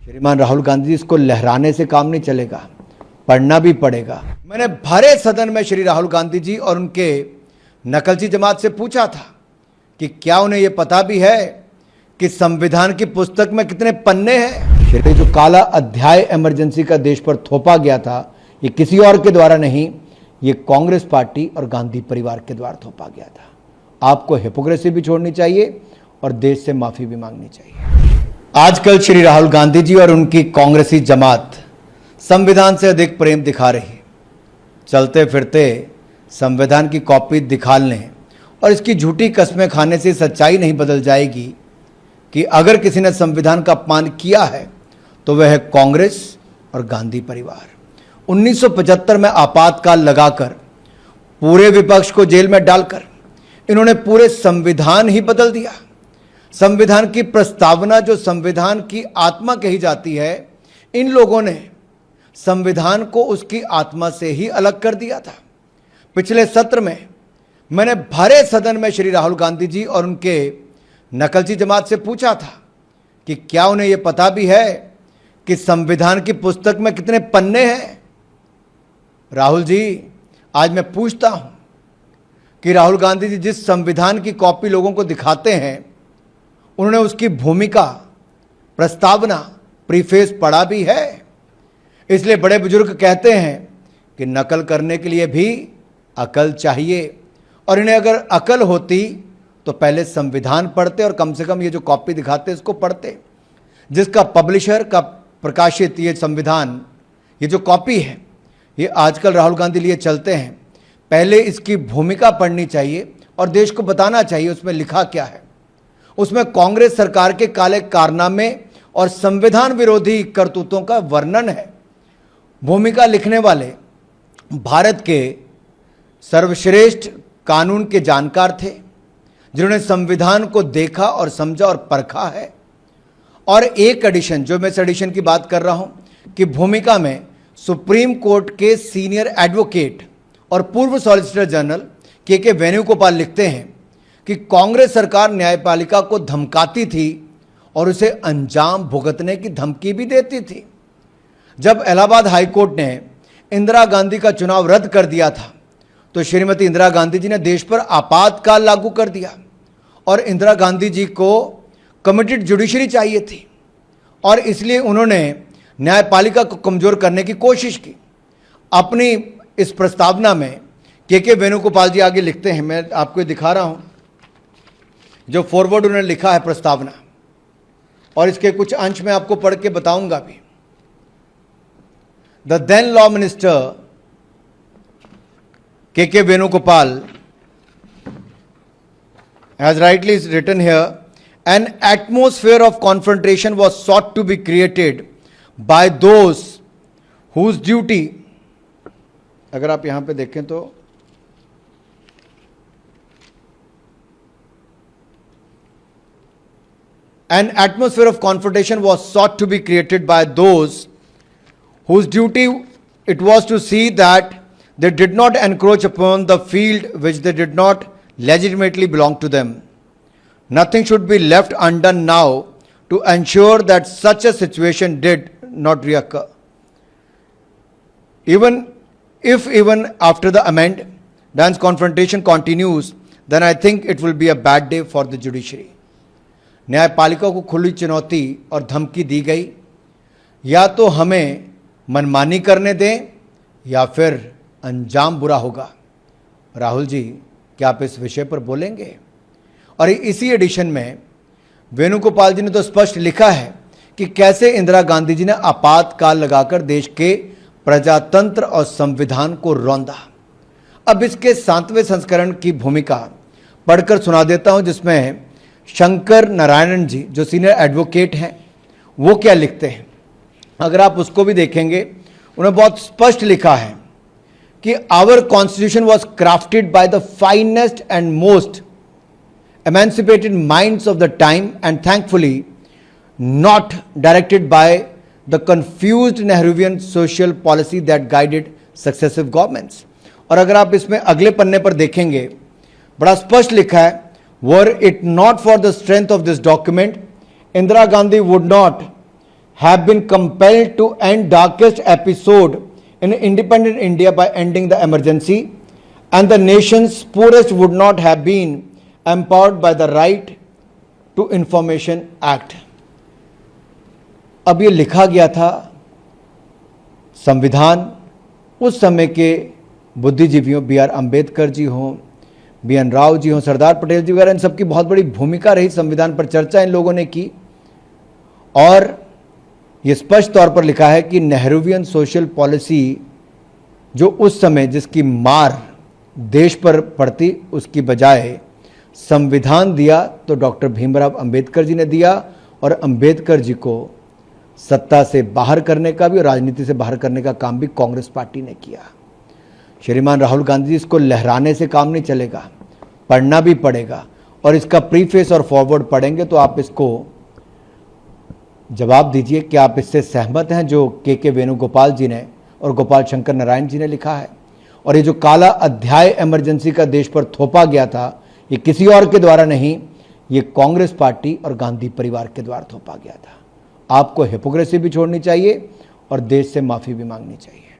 श्रीमान राहुल गांधी जी, इसको लहराने से काम नहीं चलेगा, पढ़ना भी पड़ेगा। मैंने भरे सदन में श्री राहुल गांधी जी और उनके नकलची जमात से पूछा था कि क्या उन्हें यह पता भी है कि संविधान की पुस्तक में कितने पन्ने हैं। ये जो काला अध्याय इमरजेंसी का देश पर थोपा गया था, ये किसी और के द्वारा नहीं, ये कांग्रेस पार्टी और गांधी परिवार के द्वारा थोपा गया था। आपको हिपोक्रेसी भी छोड़नी चाहिए और देश से माफी भी मांगनी चाहिए। आजकल श्री राहुल गांधी जी और उनकी कांग्रेसी जमात संविधान से अधिक प्रेम दिखा रही है। चलते फिरते संविधान की कॉपी दिखाने और इसकी झूठी कस्में खाने से सच्चाई नहीं बदल जाएगी कि अगर किसी ने संविधान का अपमान किया है तो वह है कांग्रेस और गांधी परिवार। 1975 में आपातकाल लगाकर पूरे विपक्ष को जेल में डालकर इन्होंने पूरे संविधान ही बदल दिया। संविधान की प्रस्तावना, जो संविधान की आत्मा कही जाती है, इन लोगों ने संविधान को उसकी आत्मा से ही अलग कर दिया था। पिछले सत्र में मैंने भरे सदन में श्री राहुल गांधी जी और उनके नकलची जमात से पूछा था कि क्या उन्हें यह पता भी है कि संविधान की पुस्तक में कितने पन्ने हैं। राहुल जी, आज मैं पूछता हूं कि राहुल गांधी जी जिस संविधान की कॉपी लोगों को दिखाते हैं, उन्होंने उसकी भूमिका, प्रस्तावना, प्रीफेस पढ़ा भी है। इसलिए बड़े बुजुर्ग कहते हैं कि नकल करने के लिए भी अकल चाहिए, और इन्हें अगर अकल होती तो पहले संविधान पढ़ते और कम से कम ये जो कॉपी दिखाते इसको पढ़ते। जिसका पब्लिशर का प्रकाशित ये संविधान, ये जो कॉपी है, ये आजकल राहुल गांधी लिए चलते हैं। पहले इसकी भूमिका पढ़नी चाहिए और देश को बताना चाहिए उसमें लिखा क्या है। उसमें कांग्रेस सरकार के काले कारनामे और संविधान विरोधी करतूतों का वर्णन है। भूमिका लिखने वाले भारत के सर्वश्रेष्ठ कानून के जानकार थे, जिन्होंने संविधान को देखा और समझा और परखा है। और एक एडिशन, जो मैं इस एडिशन की बात कर रहा हूं, कि भूमिका में सुप्रीम कोर्ट के सीनियर एडवोकेट और पूर्व सॉलिसिटर जनरल के वेणुगोपाल लिखते हैं कि कांग्रेस सरकार न्यायपालिका को धमकाती थी और उसे अंजाम भुगतने की धमकी भी देती थी। जब इलाहाबाद हाईकोर्ट ने इंदिरा गांधी का चुनाव रद्द कर दिया था तो श्रीमती इंदिरा गांधी जी ने देश पर आपातकाल लागू कर दिया, और इंदिरा गांधी जी को कमिटेड जुडिशरी चाहिए थी, और इसलिए उन्होंने न्यायपालिका को कमजोर करने की कोशिश की। अपनी इस प्रस्तावना में के वेणुगोपाल जी आगे लिखते हैं, मैं आपको दिखा रहा हूं जो फॉरवर्ड उन्होंने लिखा है प्रस्तावना, और इसके कुछ अंश में आपको पढ़ के बताऊंगा भी। द देन लॉ मिनिस्टर के Venugopal has rightly written here, an atmosphere of confrontation was sought to be created by those whose duty, अगर आप यहां पे देखें तो an atmosphere of confrontation was sought to be created by those whose duty it was to see that they did not encroach upon the field which they did not legitimately belong to them. Nothing should be left undone now to ensure that such a situation did not reoccur. Even after the amend, once confrontation continues, then I think it will be a bad day for the judiciary. न्यायपालिका को खुली चुनौती और धमकी दी गई, या तो हमें मनमानी करने दें या फिर अंजाम बुरा होगा। राहुल जी, क्या आप इस विषय पर बोलेंगे? और इसी एडिशन में वेणुगोपाल जी ने तो स्पष्ट लिखा है कि कैसे इंदिरा गांधी जी ने आपातकाल लगाकर देश के प्रजातंत्र और संविधान को रौंदा। अब इसके 7वें संस्करण की भूमिका पढ़कर सुना देता हूं, जिसमें शंकर नारायणन जी, जो सीनियर एडवोकेट हैं, वो क्या लिखते हैं। अगर आप उसको भी देखेंगे, उन्होंने बहुत स्पष्ट लिखा है कि our constitution was crafted by the finest and most emancipated minds of the time and thankfully not directed by the confused Nehruvian social policy that guided successive governments. और अगर आप इसमें अगले पन्ने पर देखेंगे, बड़ा स्पष्ट लिखा है, were it not for the strength of this document, Indira Gandhi would not have been compelled to end darkest episode in independent India by ending the emergency, and the nation's poorest would not have been empowered by the Right to Information Act. अब ये लिखा गया था, संविधान उस समय के बुद्धिजीवियों बी आर अम्बेडकर जी हों, बी एन राव जी हों, सरदार पटेल जी वगैरह, इन सबकी बहुत बड़ी भूमिका रही संविधान पर, चर्चा इन लोगों ने की। और ये स्पष्ट तौर पर लिखा है कि नेहरूवियन सोशल पॉलिसी जो उस समय जिसकी मार देश पर पड़ती, उसकी बजाय संविधान दिया तो डॉक्टर भीमराव अंबेडकर जी ने दिया, और अंबेडकर जी को सत्ता से बाहर करने का भी और राजनीति से बाहर करने का काम भी कांग्रेस पार्टी ने किया। श्रीमान राहुल गांधी जी, इसको लहराने से काम नहीं चलेगा, पढ़ना भी पड़ेगा, और इसका प्रीफेस और फॉरवर्ड पढ़ेंगे तो आप इसको जवाब दीजिए कि आप इससे सहमत हैं जो के वेणुगोपाल जी ने और गोपाल शंकर नारायण जी ने लिखा है। और ये जो काला अध्याय इमरजेंसी का देश पर थोपा गया था, ये किसी और के द्वारा नहीं, ये कांग्रेस पार्टी और गांधी परिवार के द्वारा थोपा गया था। आपको हिपोक्रेसी भी छोड़नी चाहिए और देश से माफी भी मांगनी चाहिए।